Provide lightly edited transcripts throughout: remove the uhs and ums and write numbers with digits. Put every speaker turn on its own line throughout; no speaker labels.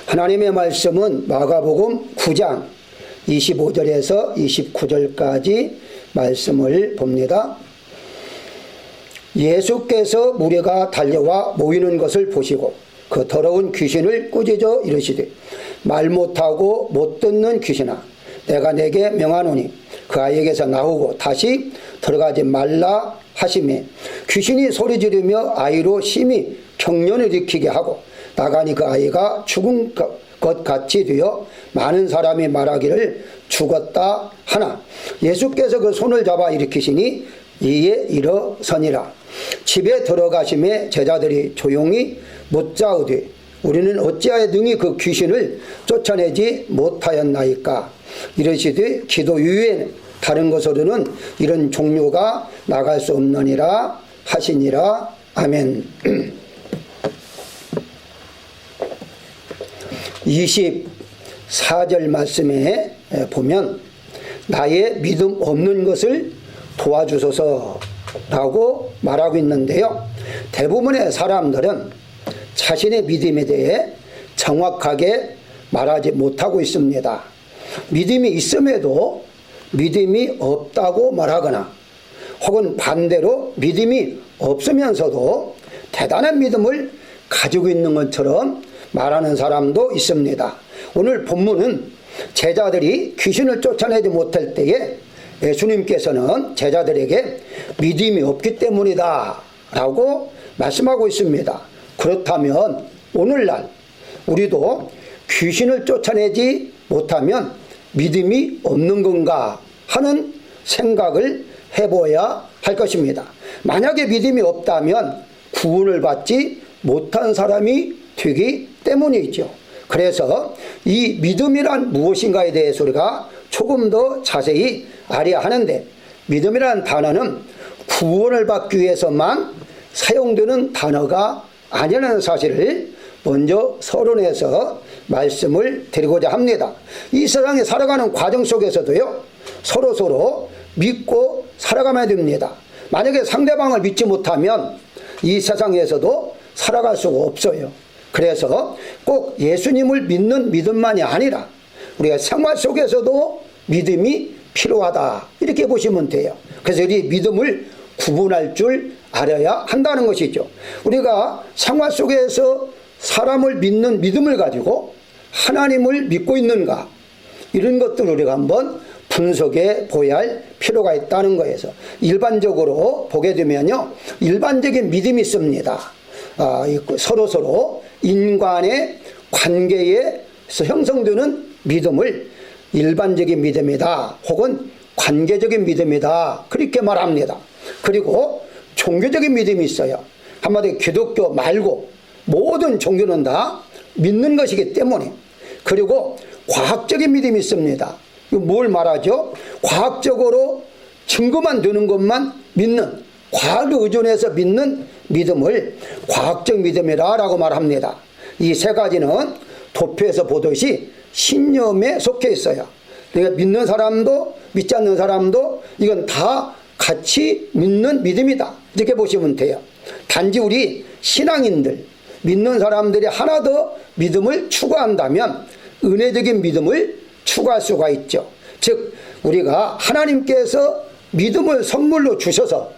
하나님의 말씀은 마가복음 9장 25절에서 29절까지 말씀을 봅니다. 예수께서 무리가 달려와 모이는 것을 보시고 그 더러운 귀신을 꾸짖어 이르시되 말 못하고 못 듣는 귀신아, 내가 내게 명하노니 그 아이에게서 나오고 다시 들어가지 말라 하시매, 귀신이 소리 지르며 아이로 심히 경련을 일으키게 하고 나가니 그 아이가 죽은 것 같이 되어 많은 사람이 말하기를 죽었다 하나, 예수께서 그 손을 잡아 일으키시니 이에 일어서니라. 집에 들어가심에 제자들이 조용히 묻자오되 우리는 어찌하여 능히 그 귀신을 쫓아내지 못하였나이까. 이르시되 기도 이외에 다른 것으로는 이런 종류가 나갈 수 없느니라 하시니라. 아멘. 24절 말씀에 보면 나의 믿음 없는 것을 도와주소서라고 말하고 있는데요. 대부분의 사람들은 자신의 믿음에 대해 정확하게 말하지 못하고 있습니다. 믿음이 있음에도 믿음이 없다고 말하거나 혹은 반대로 믿음이 없으면서도 대단한 믿음을 가지고 있는 것처럼 말하는 사람도 있습니다. 오늘 본문은 제자들이 귀신을 쫓아내지 못할 때에 예수님께서는 제자들에게 믿음이 없기 때문이다 라고 말씀하고 있습니다. 그렇다면 오늘날 우리도 귀신을 쫓아내지 못하면 믿음이 없는 건가 하는 생각을 해봐야 할 것입니다. 만약에 믿음이 없다면 구원을 받지 못한 사람이 되기 때문이죠. 그래서 이 믿음이란 무엇인가에 대해서 우리가 조금 더 자세히 알아야 하는데, 믿음이라는 단어는 구원을 받기 위해서만 사용되는 단어가 아니라는 사실을 먼저 서론에서 말씀을 드리고자 합니다. 이 세상에 살아가는 과정 속에서도요, 서로 믿고 살아가야 됩니다. 만약에 상대방을 믿지 못하면 이 세상에서도 살아갈 수가 없어요. 그래서 꼭 예수님을 믿는 믿음만이 아니라 우리가 생활 속에서도 믿음이 필요하다, 이렇게 보시면 돼요. 그래서 우리 믿음을 구분할 줄 알아야 한다는 것이죠. 우리가 생활 속에서 사람을 믿는 믿음을 가지고 하나님을 믿고 있는가, 이런 것들을 우리가 한번 분석해 보아야 할 필요가 있다는 거에서 일반적으로 보게 되면요, 일반적인 믿음이 있습니다. 서로 인간의 관계에서 형성되는 믿음을 일반적인 믿음이다 혹은 관계적인 믿음이다, 그렇게 말합니다. 그리고 종교적인 믿음이 있어요. 한마디로 기독교 말고 모든 종교는 다 믿는 것이기 때문에. 그리고 과학적인 믿음이 있습니다. 이거 뭘 말하죠? 과학적으로 증거만 되는 것만 믿는, 과학에 의존해서 믿는 믿음을 과학적 믿음이라고 말합니다. 이 세 가지는 도표에서 보듯이 신념에 속해 있어요. 그러니까 믿는 사람도 믿지 않는 사람도 이건 다 같이 믿는 믿음이다, 이렇게 보시면 돼요. 단지 우리 신앙인들, 믿는 사람들이 하나 더 믿음을 추가한다면 은혜적인 믿음을 추가할 수가 있죠. 즉 우리가 하나님께서 믿음을 선물로 주셔서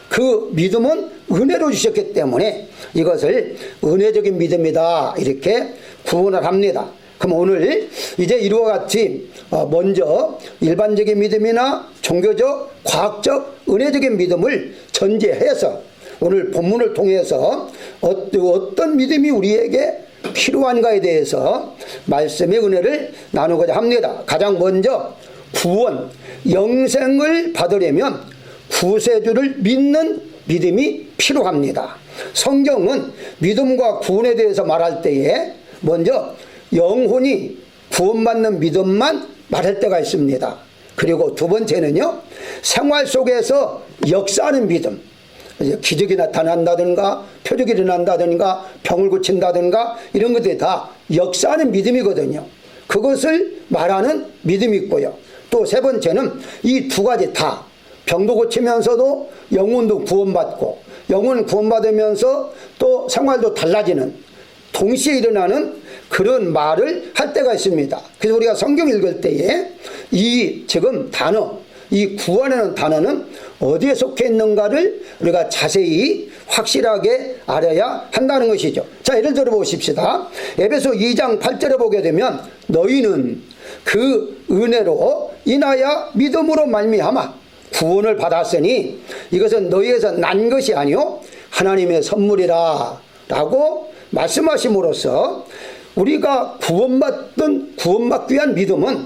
그 믿음은 은혜로 주셨기 때문에 이것을 은혜적인 믿음이다, 이렇게 구분을 합니다. 그럼 오늘 이제 이와 같이 먼저 일반적인 믿음이나 종교적, 과학적, 은혜적인 믿음을 전제해서 오늘 본문을 통해서 어떤 믿음이 우리에게 필요한가에 대해서 말씀의 은혜를 나누고자 합니다. 가장 먼저 구원, 영생을 받으려면 구세주를 믿는 믿음이 필요합니다. 성경은 믿음과 구원에 대해서 말할 때에 먼저 영혼이 구원받는 믿음만 말할 때가 있습니다. 그리고 두 번째는요, 생활 속에서 역사하는 믿음, 기적이 나타난다든가 표적이 일어난다든가 병을 고친다든가 이런 것들이 다 역사하는 믿음이거든요. 그것을 말하는 믿음이 있고요. 또 세 번째는 이 두 가지 다 병도 고치면서도 영혼도 구원받고 영혼 구원받으면서 또 생활도 달라지는 동시에 일어나는 그런 말을 할 때가 있습니다. 그래서 우리가 성경 읽을 때에 이 지금 단어, 이 구원이라는 단어는 어디에 속해 있는가를 우리가 자세히 확실하게 알아야 한다는 것이죠. 자, 예를 들어 보십시다. 에베소 2장 8절에 보게 되면 너희는 그 은혜로 인하여 믿음으로 말미암아 구원을 받았으니 이것은 너희에서 난 것이 아니요 하나님의 선물이라 라고 말씀하심으로써 우리가 구원받기 위한 믿음은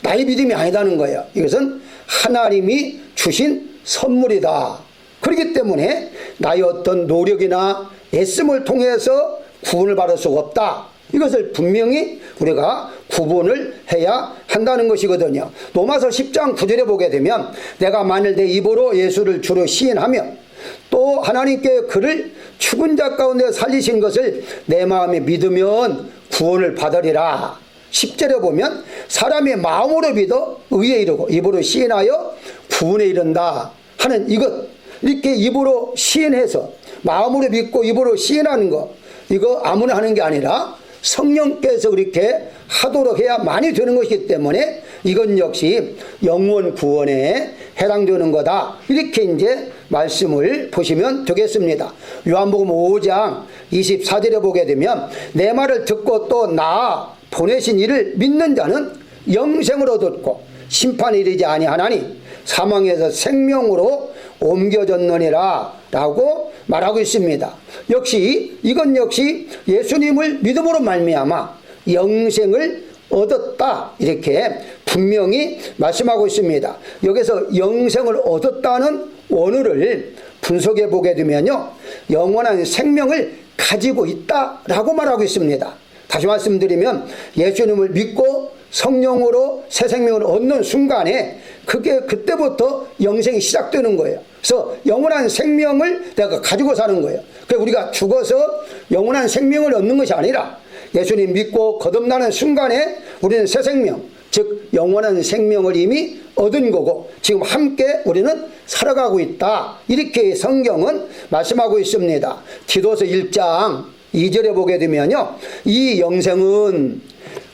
나의 믿음이 아니다는 거예요. 이것은 하나님이 주신 선물이다. 그렇기 때문에 나의 어떤 노력이나 애씀을 통해서 구원을 받을 수가 없다. 이것을 분명히 우리가 구분을 해야 한다는 것이거든요. 로마서 10장 9절에 보게 되면 내가 만일 내 입으로 예수를 주로 시인하면 또 하나님께 그를 죽은 자 가운데 살리신 것을 내 마음에 믿으면 구원을 받으리라. 10절에 보면 사람이 마음으로 믿어 의에 이르고 입으로 시인하여 구원에 이른다 하는 이것, 이렇게 입으로 시인해서 마음으로 믿고 입으로 시인하는 거, 이거 아무나 하는 게 아니라 성령께서 그렇게 하도록 해야 많이 되는 것이기 때문에 이건 역시 영원 구원에 해당되는 거다. 이렇게 이제 말씀을 보시면 되겠습니다. 요한복음 5장 24절에 보게 되면 내 말을 듣고 또 나 보내신 이를 믿는 자는 영생을 얻었고 심판에 이르지 아니하나니 사망에서 생명으로 옮겨졌느니라 라고 말하고 있습니다. 이건 역시 예수님을 믿음으로 말미암아 영생을 얻었다 이렇게 분명히 말씀하고 있습니다. 여기서 영생을 얻었다는 원어를 분석해 보게 되면요, 영원한 생명을 가지고 있다라고 말하고 있습니다. 다시 말씀드리면 예수님을 믿고 성령으로 새 생명을 얻는 순간에 그때부터 영생이 시작되는 거예요. 그래서 영원한 생명을 내가 가지고 사는 거예요. 그래서 우리가 죽어서 영원한 생명을 얻는 것이 아니라 예수님 믿고 거듭나는 순간에 우리는 새 생명, 즉 영원한 생명을 이미 얻은 거고 지금 함께 우리는 살아가고 있다. 이렇게 성경은 말씀하고 있습니다. 디도서 1장 2절에 보게 되면요, 이 영생은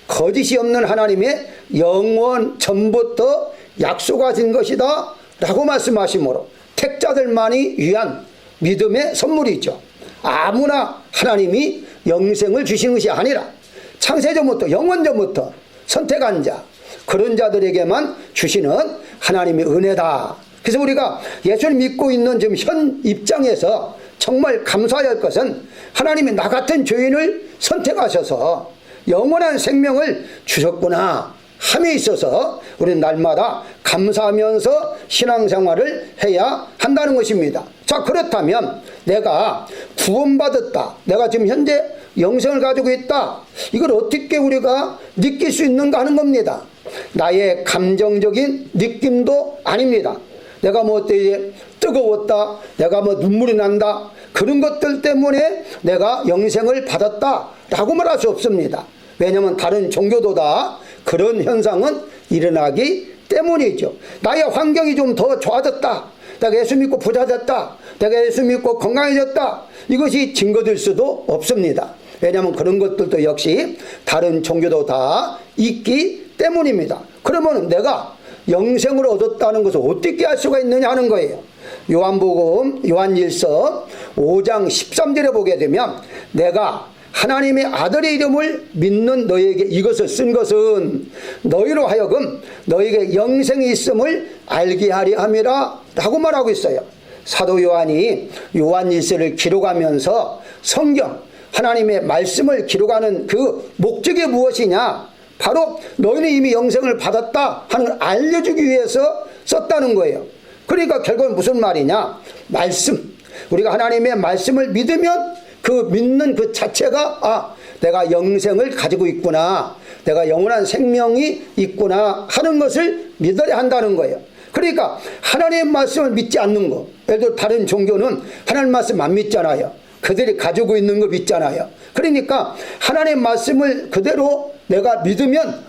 거짓이 없는 하나님의 영원 전부터 약속하신 것이다 라고 말씀하시므로 택자들만이 위한 믿음의 선물이죠. 아무나 하나님이 영생을 주신 것이 아니라 창세전부터 영원전부터 선택한 자, 그런 자들에게만 주시는 하나님의 은혜다. 그래서 우리가 예수를 믿고 있는 지금 현 입장에서 정말 감사해야 할 것은 하나님이 나 같은 죄인을 선택하셔서 영원한 생명을 주셨구나 함에 있어서 우리는 날마다 감사하면서 신앙생활을 해야 한다는 것입니다. 자, 그렇다면 내가 구원받았다, 내가 지금 현재 영생을 가지고 있다, 이걸 어떻게 우리가 느낄 수 있는가 하는 겁니다. 나의 감정적인 느낌도 아닙니다. 내가 뭐 어때 뜨거웠다, 내가 뭐 눈물이 난다, 그런 것들 때문에 내가 영생을 받았다 라고 말할 수 없습니다. 왜냐하면 다른 종교도 다 그런 현상은 일어나기 때문이죠. 나의 환경이 좀 더 좋아졌다, 내가 예수 믿고 부자 됐다, 내가 예수 믿고 건강해졌다, 이것이 증거될 수도 없습니다. 왜냐하면 그런 것들도 역시 다른 종교도 다 있기 때문입니다. 그러면 내가 영생을 얻었다는 것을 어떻게 알 수가 있느냐 하는 거예요. 요한복음 요한일서 5장 13절에 보게 되면 내가 하나님의 아들의 이름을 믿는 너에게 이것을 쓴 것은 너희로 하여금 너에게 영생이 있음을 알게 하려 함이라 라고 말하고 있어요. 사도 요한이 요한일서를 기록하면서 성경 하나님의 말씀을 기록하는 그 목적이 무엇이냐, 바로 너희는 이미 영생을 받았다 하는 걸 알려주기 위해서 썼다는 거예요. 그러니까 결국은 무슨 말이냐, 말씀, 우리가 하나님의 말씀을 믿으면 그 믿는 그 자체가 내가 영생을 가지고 있구나, 내가 영원한 생명이 있구나 하는 것을 믿어야 한다는 거예요. 그러니까 하나님의 말씀을 믿지 않는 거, 예를 들어 다른 종교는 하나님 말씀 안 믿잖아요. 그들이 가지고 있는 것 있잖아요. 그러니까 하나님 말씀을 그대로 내가 믿으면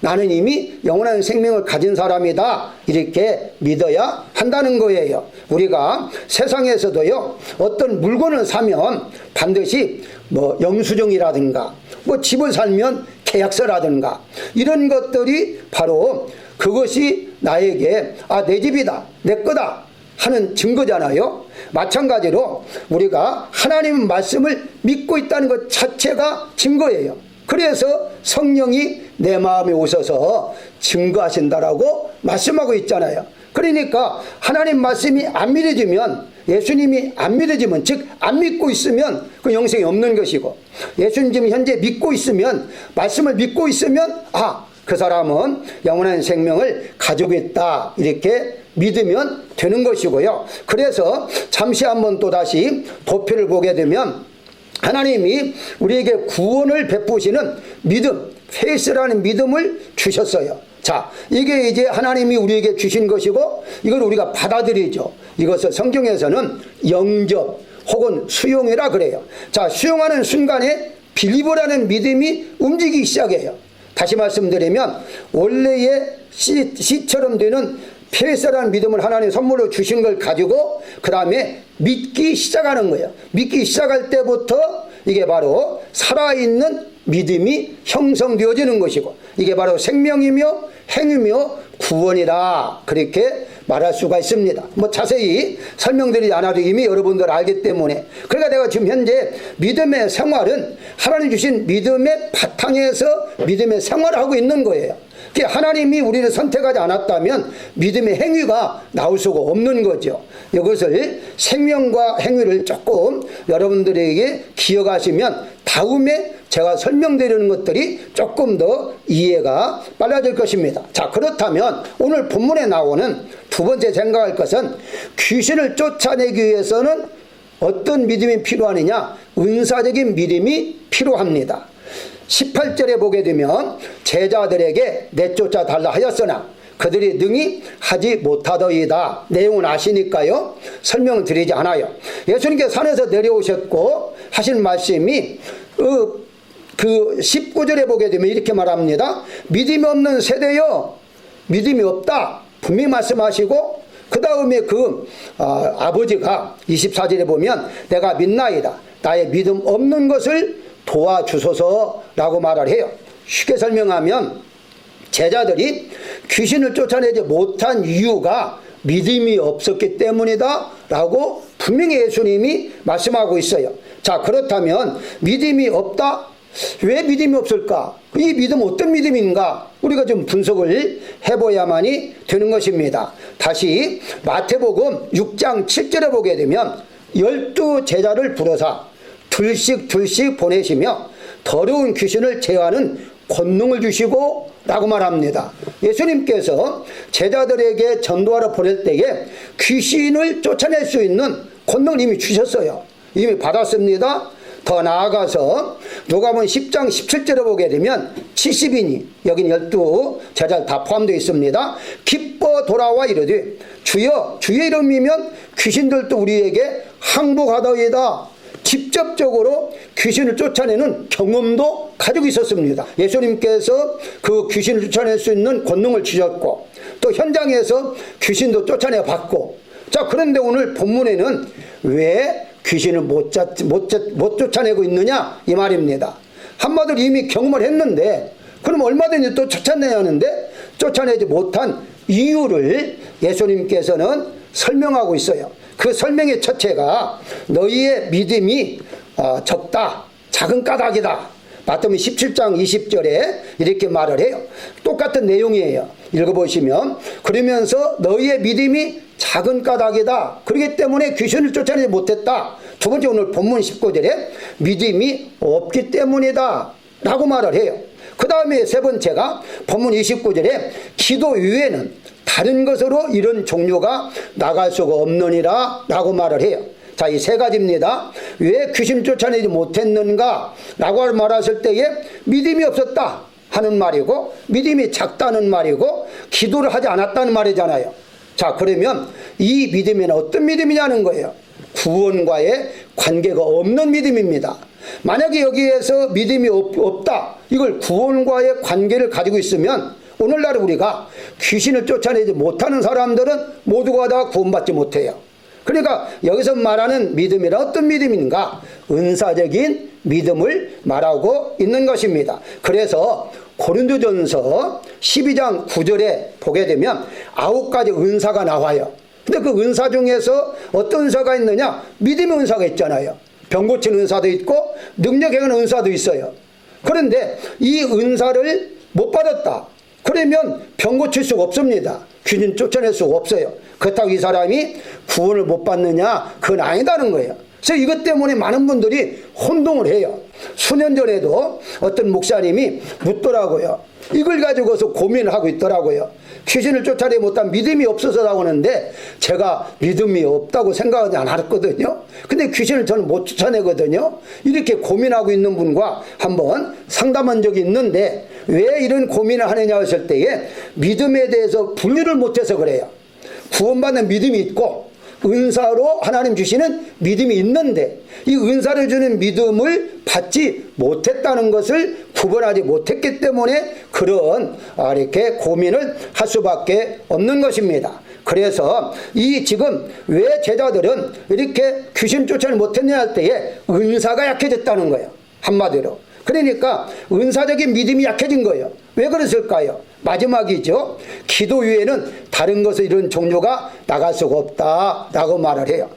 나는 이미 영원한 생명을 가진 사람이다, 이렇게 믿어야 한다는 거예요. 우리가 세상에서도요, 어떤 물건을 사면 반드시 영수증이라든가 집을 살면 계약서라든가 이런 것들이 바로 그것이 나에게 내 집이다, 내 거다 하는 증거잖아요. 마찬가지로 우리가 하나님 말씀을 믿고 있다는 것 자체가 증거예요. 그래서 성령이 내 마음에 오셔서 증거하신다라고 말씀하고 있잖아요. 그러니까 하나님 말씀이 안 믿어지면, 예수님이 안 믿어지면, 즉 안 믿고 있으면 그 영생이 없는 것이고, 예수님 지금 현재 믿고 있으면, 말씀을 믿고 있으면 그 사람은 영원한 생명을 가지고 있다, 이렇게 믿으면 되는 것이고요. 그래서 잠시 한번 또다시 도표를 보게 되면 하나님이 우리에게 구원을 베푸시는 믿음, 페이스라는 믿음을 주셨어요. 자, 이게 이제 하나님이 우리에게 주신 것이고, 이걸 우리가 받아들이죠. 이것을 성경에서는 영접 혹은 수용이라 그래요. 자, 수용하는 순간에 빌리버라는 믿음이 움직이기 시작해요. 다시 말씀드리면 원래의 씨처럼 되는 페이스라는 믿음을 하나님 선물로 주신 걸 가지고 그 다음에 믿기 시작하는 거예요. 믿기 시작할 때부터 이게 바로 살아있는 믿음이 형성되어지는 것이고, 이게 바로 생명이며 행위며 구원이다, 그렇게 말할 수가 있습니다. 자세히 설명드리지 않아도 이미 여러분들 알기 때문에, 그러니까 내가 지금 현재 믿음의 생활은 하나님 주신 믿음의 바탕에서 믿음의 생활을 하고 있는 거예요. 하나님이 우리를 선택하지 않았다면 믿음의 행위가 나올 수가 없는 거죠. 이것을 생명과 행위를 조금 여러분들에게 기억하시면 다음에 제가 설명드리는 것들이 조금 더 이해가 빨라질 것입니다. 자, 그렇다면 오늘 본문에 나오는 두 번째 생각할 것은, 귀신을 쫓아내기 위해서는 어떤 믿음이 필요하느냐? 은사적인 믿음이 필요합니다. 18절에 보게 되면 제자들에게 내쫓아 달라 하였으나 그들이 능히 하지 못하더이다. 내용은 아시니까요, 설명을 드리지 않아요. 예수님께서 산에서 내려오셨고 하신 말씀이 그 19절에 보게 되면 이렇게 말합니다. 믿음이 없는 세대여, 믿음이 없다, 분명히 말씀하시고, 그 다음에 아버지가 24절에 보면 내가 믿나이다, 나의 믿음 없는 것을 도와주소서라고 말을 해요. 쉽게 설명하면 제자들이 귀신을 쫓아내지 못한 이유가 믿음이 없었기 때문이다 라고 분명히 예수님이 말씀하고 있어요. 자, 그렇다면 믿음이 없다? 왜 믿음이 없을까? 이 믿음은 어떤 믿음인가? 우리가 좀 분석을 해봐야만이 되는 것입니다. 다시 마태복음 6장 7절에 보게 되면 12 제자를 부르사 둘씩 보내시며 더러운 귀신을 제어하는 권능을 주시고 라고 말합니다. 예수님께서 제자들에게 전도하러 보낼 때에 귀신을 쫓아낼 수 있는 권능을 이미 주셨어요. 이미 받았습니다. 더 나아가서 누가복음 10장 17절에 보게 되면 70인이, 여긴 12 제자 다 포함되어 있습니다. 기뻐 돌아와 이르되 주여, 주의 이름이면 귀신들도 우리에게 항복하더이다. 직접적으로 귀신을 쫓아내는 경험도 가지고 있었습니다. 예수님께서 그 귀신을 쫓아낼 수 있는 권능을 주셨고, 또 현장에서 귀신도 쫓아내 봤고. 자, 그런데 오늘 본문에는 왜 귀신을 못 쫓아내고 있느냐, 이 말입니다. 한마디로 이미 경험을 했는데 그럼 얼마든지 또 쫓아내야 하는데 쫓아내지 못한 이유를 예수님께서는 설명하고 있어요. 그 설명의 첫째가 너희의 믿음이 적다, 작은 까닭이다. 마태복음 17장 20절에 이렇게 말을 해요. 똑같은 내용이에요. 읽어보시면, 그러면서 너희의 믿음이 작은 까닭이다, 그렇기 때문에 귀신을 쫓아내지 못했다. 두 번째, 오늘 본문 19절에 믿음이 없기 때문이다 라고 말을 해요. 그 다음에 세 번째가 본문 29절에 기도 외에는 다른 것으로 이런 종류가 나갈 수가 없느니라 라고 말을 해요. 자, 이 세 가지입니다. 왜 귀신 쫓아내지 못했는가 라고 말하실 때에 믿음이 없었다 하는 말이고, 믿음이 작다는 말이고, 기도를 하지 않았다는 말이잖아요. 자, 그러면 이 믿음에는 어떤 믿음이냐는 거예요. 구원과의 관계가 없는 믿음입니다. 만약에 여기에서 믿음이 없다, 이걸 구원과의 관계를 가지고 있으면 오늘날 우리가 귀신을 쫓아내지 못하는 사람들은 모두가 다 구원받지 못해요. 그러니까 여기서 말하는 믿음이란 어떤 믿음인가? 은사적인 믿음을 말하고 있는 것입니다. 그래서 고린도전서 12장 9절에 보게 되면 9가지 은사가 나와요. 근데 그 은사 중에서 어떤 은사가 있느냐? 믿음의 은사가 있잖아요. 병 고치는 은사도 있고 능력 행하는 은사도 있어요. 그런데 이 은사를 못 받았다, 그러면 병 고칠 수가 없습니다. 귀신 쫓아낼 수가 없어요. 그렇다고 이 사람이 구원을 못 받느냐? 그건 아니다는 거예요. 그래서 이것 때문에 많은 분들이 혼동을 해요. 수년 전에도 어떤 목사님이 묻더라고요. 이걸 가지고서 고민을 하고 있더라고요. 귀신을 쫓아내지 못한 믿음이 없어서라고 하는데 제가 믿음이 없다고 생각하지 않았거든요. 근데 귀신을 저는 못 쫓아내거든요. 이렇게 고민하고 있는 분과 한번 상담한 적이 있는데 왜 이런 고민을 하느냐 했을 때에 믿음에 대해서 분류를 못해서 그래요. 구원받는 믿음이 있고 은사로 하나님 주시는 믿음이 있는데 이 은사를 주는 믿음을 받지 못했다는 것을 구분하지 못했기 때문에 그런 이렇게 고민을 할 수밖에 없는 것입니다. 그래서 이 지금 왜 제자들은 이렇게 귀신 쫓아내지 못했냐 할 때에 은사가 약해졌다는 거예요. 한마디로. 그러니까 은사적인 믿음이 약해진 거예요. 왜 그랬을까요? 마지막이죠. 기도 외에는 다른 것을 이런 종류가 나갈 수가 없다라고 말을 해요.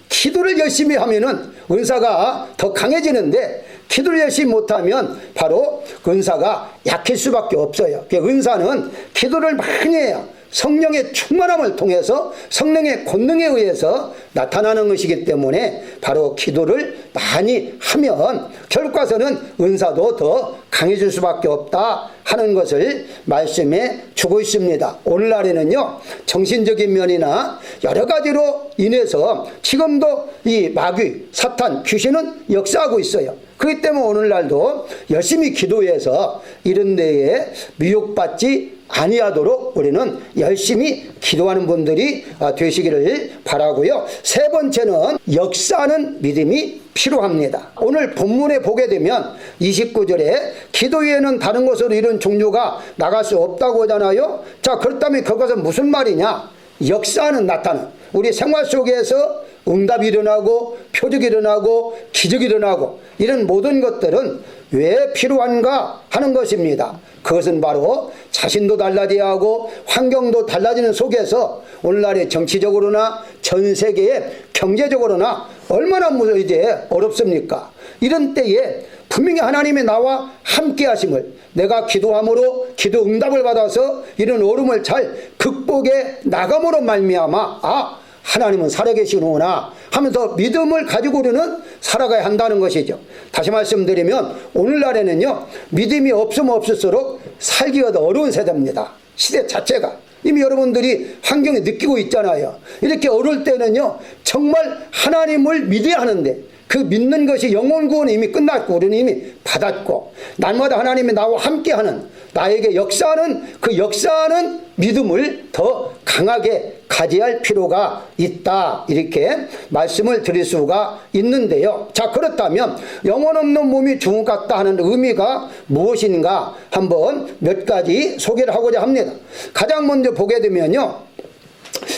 기도를 열심히 하면은 은사가 더 강해지는데 기도를 열심히 못하면 바로 은사가 약해질 수밖에 없어요. 은사는 기도를 많이 해야 성령의 충만함을 통해서 성령의 권능에 의해서 나타나는 것이기 때문에 바로 기도를 많이 하면 결과서는 은사도 더 강해질 수밖에 없다 하는 것을 말씀해 주고 있습니다. 오늘날에는요, 정신적인 면이나 여러 가지로 인해서 지금도 이 마귀, 사탄, 귀신은 역사하고 있어요. 그렇기 때문에 오늘날도 열심히 기도해서 이런 데에 미혹받지 아니하도록 우리는 열심히 기도하는 분들이 되시기를 바라고요. 세 번째는 역사하는 믿음이 필요합니다. 오늘 본문에 보게 되면 29절에 기도 외에는 다른 것으로 이런 종류가 나갈 수 없다고 하잖아요. 자, 그렇다면 그것은 무슨 말이냐? 역사는 나타나. 우리 생활 속에서 응답이 일어나고 표적이 일어나고 기적이 일어나고 이런 모든 것들은 왜 필요한가 하는 것입니다. 그것은 바로 자신도 달라져야 하고 환경도 달라지는 속에서 오늘날의 정치적으로나 전 세계의 경제적으로나 얼마나 이제 어렵습니까? 이런 때에 분명히 하나님이 나와 함께 하심을, 내가 기도함으로 기도 응답을 받아서 이런 어려움을 잘 극복해 나감으로 말미암아 하나님은 살아계시구나 하면서 믿음을 가지고 우리는 살아가야 한다는 것이죠. 다시 말씀드리면 오늘날에는요, 믿음이 없으면 없을수록 살기가 더 어려운 세대입니다. 시대 자체가. 이미 여러분들이 환경에 느끼고 있잖아요. 이렇게 어려울 때는요, 정말 하나님을 믿어야 하는데 그 믿는 것이 영혼 구원이 이미 끝났고 우리는 이미 받았고 날마다 하나님이 나와 함께하는, 나에게 역사하는 그 역사하는 믿음을 더 강하게 가져야 할 필요가 있다, 이렇게 말씀을 드릴 수가 있는데요. 자, 그렇다면 영혼 없는 몸이 중국 같다 하는 의미가 무엇인가 한번 몇 가지 소개를 하고자 합니다. 가장 먼저 보게 되면요,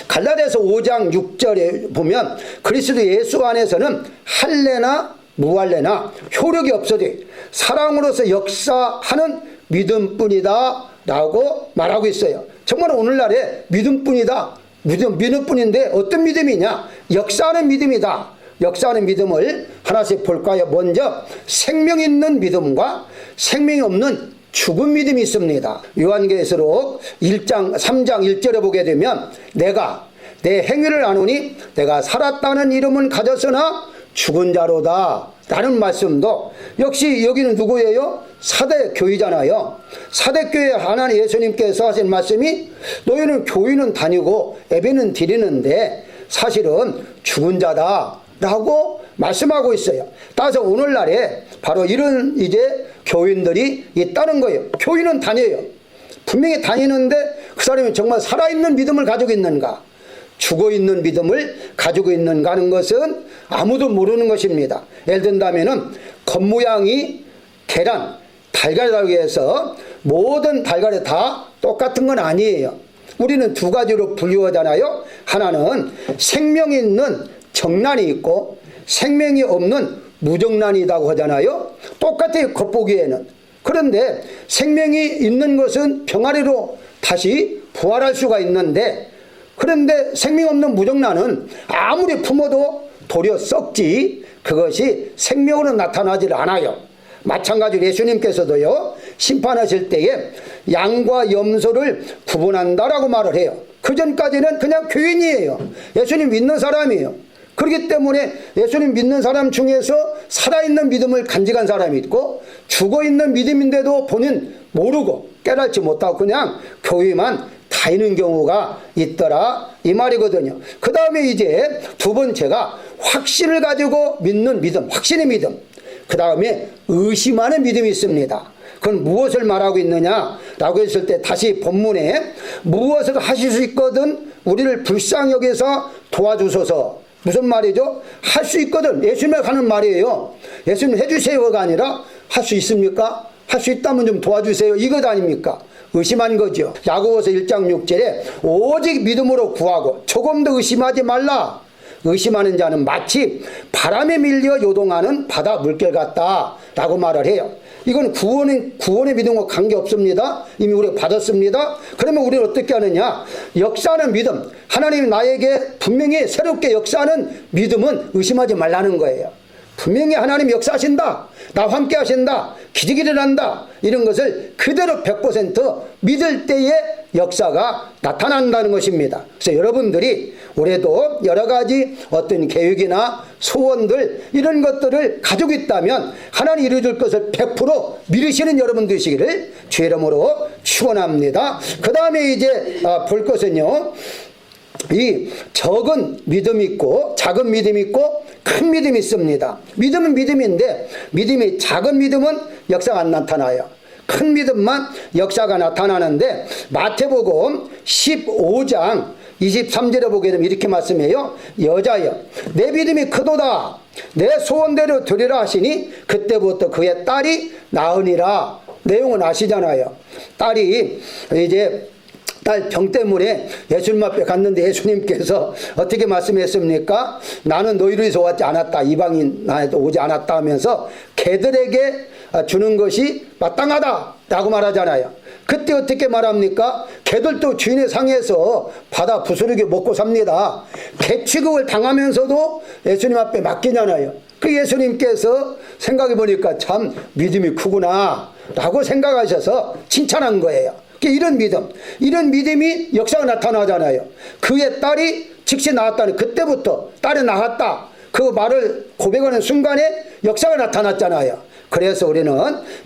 갈라디아서 5장 6절에 보면 그리스도 예수 안에서는 할례나 무할례나 효력이 없어도 사랑으로서 역사하는 믿음뿐이다 라고 말하고 있어요. 정말 오늘날에 믿음뿐이다, 믿음뿐인데 어떤 믿음이냐? 역사하는 믿음이다. 역사하는 믿음을 하나씩 볼까요? 먼저 생명 있는 믿음과 생명이 없는 죽은 믿음이 있습니다. 요한계시록 1장 3장 1절에 보게 되면 내가 내 행위를 아노니 내가 살았다는 이름은 가졌으나 죽은 자로다 라는 말씀도 역시 여기는 누구예요? 사대교회잖아요. 사대교회 하나님 예수님께서 하신 말씀이 너희는 교회는 다니고 예배는 드리는데 사실은 죽은 자다 라고 말씀하고 있어요. 따라서 오늘날에 바로 이런 이제 교인들이 있다는 거예요. 교인은 다녀요. 분명히 다니는데 그 사람이 정말 살아있는 믿음을 가지고 있는가? 죽어있는 믿음을 가지고 있는가 하는 것은 아무도 모르는 것입니다. 예를 든다면 겉모양이 계란, 달걀이라고 해서 모든 달걀이 다 똑같은 건 아니에요. 우리는 두 가지로 분류하잖아요. 하나는 생명이 있는 정란이 있고 생명이 없는 무정란이라고 하잖아요. 똑같아요, 겉보기에는. 그런데 생명이 있는 것은 병아리로 다시 부활할 수가 있는데, 그런데 생명 없는 무정란은 아무리 품어도 도리어 썩지 그것이 생명으로 나타나질 않아요. 마찬가지로 예수님께서도요, 심판하실 때에 양과 염소를 구분한다라고 말을 해요. 그 전까지는 그냥 교인이에요. 예수님 믿는 사람이에요. 그렇기 때문에 예수님 믿는 사람 중에서 살아있는 믿음을 간직한 사람이 있고, 죽어있는 믿음인데도 본인 모르고 깨닫지 못하고 그냥 교회만 다니는 경우가 있더라, 이 말이거든요. 그 다음에 이제 두 번째가 확신을 가지고 믿는 믿음, 확신의 믿음. 그 다음에 의심하는 믿음이 있습니다. 그건 무엇을 말하고 있느냐라고 했을 때, 다시 본문에 무엇을 하실 수 있거든 우리를 불쌍히 여겨서 도와주소서. 무슨 말이죠? 할 수 있거든. 예수님에 가는 말이에요. 예수님 해주세요가 아니라 할 수 있습니까? 할 수 있다면 좀 도와주세요, 이것 아닙니까? 의심한 거죠. 야고보서 1장 6절에 오직 믿음으로 구하고 조금 더 의심하지 말라. 의심하는 자는 마치 바람에 밀려 요동하는 바다 물결 같다라고 말을 해요. 이건 구원의 믿음과 관계없습니다. 이미 우리가 받았습니다. 그러면 우리는 어떻게 하느냐? 역사하는 믿음, 하나님이 나에게 분명히 새롭게 역사하는 믿음은 의심하지 말라는 거예요. 분명히 하나님 역사하신다, 나와 함께 하신다, 기적이 일어난다, 이런 것을 그대로 100% 믿을 때에 역사가 나타난다는 것입니다. 그래서 여러분들이 올해도 여러 가지 어떤 계획이나 소원들, 이런 것들을 가지고 있다면 하나님 이루어줄 것을 100% 믿으시는 여러분 되시기를 주의 이름으로 축원합니다. 그 다음에 이제 볼 것은요, 이 적은 믿음이 있고 작은 믿음이 있고 큰 믿음이 있습니다. 믿음은 믿음인데, 믿음이 작은 믿음은 역사가 안 나타나요. 큰 믿음만 역사가 나타나는데, 마태복음 15장 23절에 보게 되면 이렇게 말씀해요. 여자여, 내 믿음이 크도다, 내 소원대로 되리라 하시니 그때부터 그의 딸이 나으니라. 내용은 아시잖아요. 딸이 이제 딸 병 때문에 예수님 앞에 갔는데 예수님께서 어떻게 말씀했습니까? 나는 너희를 위해서 왔지 않았다, 이방인 나에도 오지 않았다 하면서 개들에게 주는 것이 마땅하다 라고 말하잖아요. 그때 어떻게 말합니까? 개들도 주인의 상에서 받아 부스러기 먹고 삽니다. 개 취급을 당하면서도 예수님 앞에 맡기잖아요. 그 예수님께서 생각해 보니까 참 믿음이 크구나 라고 생각하셔서 칭찬한 거예요. 이런 믿음, 이런 믿음이 역사가 나타나잖아요. 그의 딸이 즉시 나왔다는, 그때부터 딸이 나왔다, 그 말을 고백하는 순간에 역사가 나타났잖아요. 그래서 우리는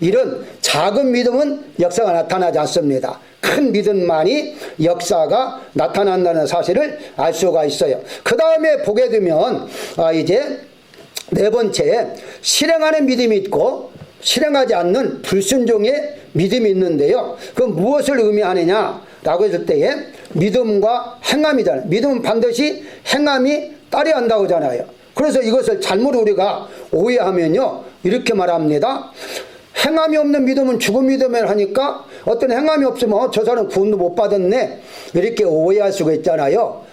이런 작은 믿음은 역사가 나타나지 않습니다. 큰 믿음만이 역사가 나타난다는 사실을 알 수가 있어요. 그 다음에 보게 되면 이제 네 번째, 실행하는 믿음이 있고 실행하지 않는 불순종의 믿음이 있는데요. 그건 무엇을 의미하느냐라고 했을 때에 믿음과 행함이잖아요. 믿음은 반드시 행함이 따라야 한다고 하잖아요. 그래서 이것을 잘못 우리가 오해하면요, 이렇게 말합니다. 행함이 없는 믿음은 죽은 믿음을 하니까 어떤 행함이 없으면 저 사람 구원도 못 받았네, 이렇게 오해할 수가 있잖아요.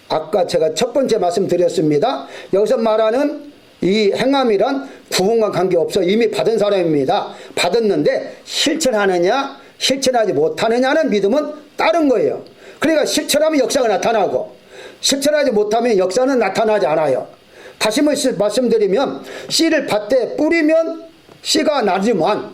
아까 제가 첫 번째 말씀드렸습니다. 여기서 말하는 이 행함이란 구원과 관계없어 이미 받은 사람입니다. 받았는데 실천하느냐 실천하지 못하느냐는 믿음은 다른 거예요. 그러니까 실천하면 역사가 나타나고 실천하지 못하면 역사는 나타나지 않아요. 다시 말씀드리면, 씨를 밭에 뿌리면 씨가 나지만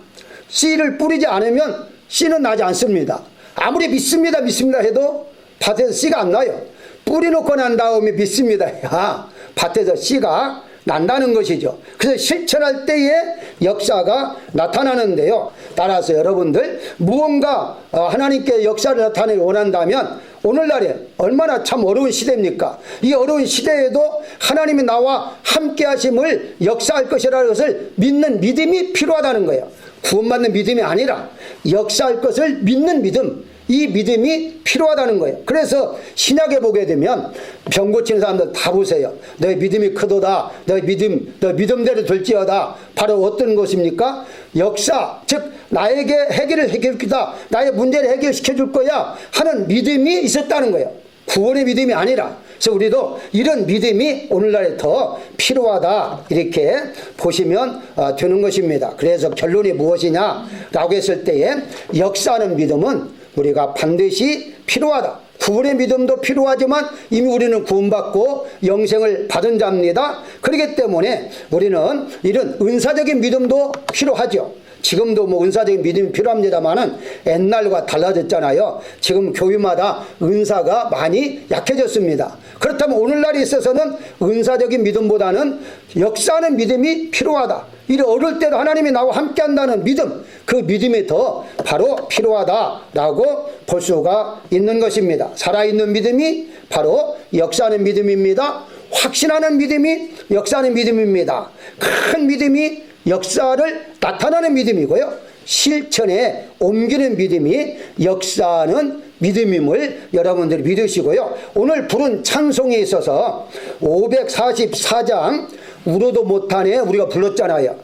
씨를 뿌리지 않으면 씨는 나지 않습니다. 아무리 믿습니다 해도 밭에서 씨가 안 나요. 뿌리놓고 난 다음에 믿습니다 해야 밭에서 씨가 난다는 것이죠. 그래서 실천할 때에 역사가 나타나는데요. 따라서 여러분들, 무언가 하나님께 역사를 나타내기 원한다면 오늘날에 얼마나 참 어려운 시대입니까? 이 어려운 시대에도 하나님이 나와 함께 하심을 역사할 것이라는 것을 믿는 믿음이 필요하다는 거예요. 구원받는 믿음이 아니라 역사할 것을 믿는 믿음, 이 믿음이 필요하다는 거예요. 그래서 신약에 보게 되면 병 고치는 사람들 다 보세요. 너의 믿음이 크도다. 너의 믿음대로 될지어다. 바로 어떤 것입니까? 역사, 즉 나에게 해결을 해결시키다. 나의 문제를 해결시켜 줄 거야 하는 믿음이 있었다는 거예요. 구원의 믿음이 아니라. 그래서 우리도 이런 믿음이 오늘날에 더 필요하다 이렇게 보시면 되는 것입니다. 그래서 결론이 무엇이냐라고 했을 때에 역사하는 믿음은 우리가 반드시 필요하다. 구원의 믿음도 필요하지만 이미 우리는 구원받고 영생을 받은 자입니다. 그렇기 때문에 우리는 이런 은사적인 믿음도 필요하죠. 지금도 뭐 은사적인 믿음이 필요합니다만은 옛날과 달라졌잖아요. 지금 교회마다 은사가 많이 약해졌습니다. 그렇다면 오늘날에 있어서는 은사적인 믿음보다는 역사하는 믿음이 필요하다. 이 어릴 때도 하나님이 나와 함께 한다는 믿음, 그 믿음이 더 바로 필요하다라고 볼 수가 있는 것입니다. 살아있는 믿음이 바로 역사하는 믿음입니다. 확신하는 믿음이 역사하는 믿음입니다. 큰 믿음이 역사를 나타나는 믿음이고요. 실천에 옮기는 믿음이 역사하는 믿음임을 여러분들이 믿으시고요. 오늘 부른 찬송에 있어서 544장 울어도 못하네 우리가 불렀잖아요.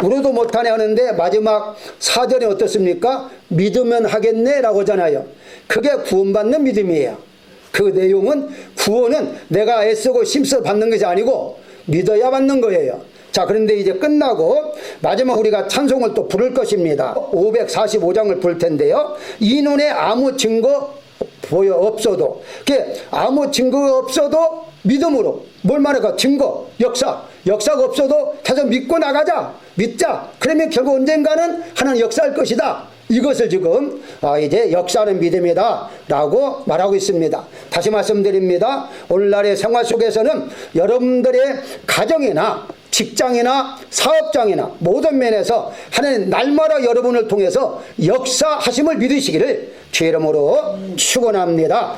울어도 못하네 하는데 마지막 4절에 어떻습니까? 믿으면 하겠네 라고 하잖아요. 그게 구원받는 믿음이에요. 그 내용은 구원은 내가 애쓰고 힘써 받는 것이 아니고 믿어야 받는 거예요. 자, 그런데 이제 끝나고 마지막 우리가 찬송을 또 부를 것입니다. 545장을 부를 텐데요. 이 눈에 아무 증거 보여 없어도, 아무 증거가 없어도 믿음으로 뭘 말할까? 증거, 역사가 없어도 계속 믿고 나가자, 믿자. 그러면 결국 언젠가는 하나님 역사할 것이다. 이것을 지금 이제 역사하는 믿음이다 라고 말하고 있습니다. 다시 말씀드립니다. 오늘날의 생활 속에서는 여러분들의 가정이나 직장이나 사업장이나 모든 면에서 하나님 날마다 여러분을 통해서 역사하심을 믿으시기를 주의 이름으로 축원합니다.